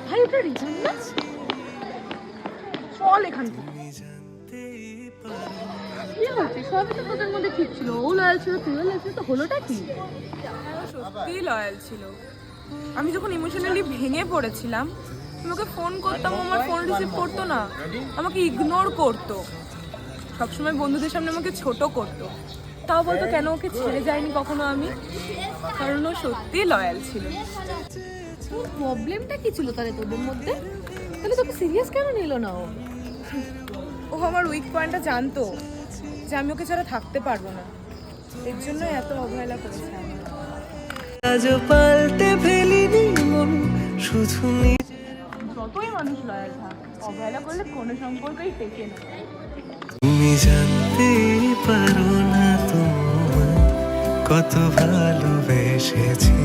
ভাই ওটা রিজন না, চল এখান থেকে। কি হচ্ছে? সবই তো তোদের মধ্যে ঠিক ছিল, ও লয়াল ছিল, তুইও লয়াল ছিল, তো হলোটা কি? সত্যি লয়াল ছিল। আমি যখন ইমোশনালি ভেঙে পড়েছিলাম, তোমাকে ফোন করতাম, আমার ফোন রিসিভ করতো না, আমাকে ইগনোর করতো, সবসময় বন্ধুদের সামনে আমাকে ছোট করতো। তাও বলতো কেন ওকে ছেড়ে যায়নি কখনো আমি, কারণ ও সত্যি লয়াল ছিল। তোর প্রবলেমটা কি ছিল তাহলে তোদের মধ্যে? তাহলে তোকে সিরিয়াস কেন নিল না ও? ও আমার উইক পয়েন্টটা জানতো, যে আমি ওকে ছাড়া থাকতে পারবো না, এর জন্য এত অবহেলা করেছে আমার। আজ পাল্টে ফেলিনি মন শুধু যতই মানুষ লয়াল থাক, অবহেলা করলে কোনো সম্পর্কই টেকে না। তুমি জানতে পারো না তোমায় কত ভালোবেসেছি।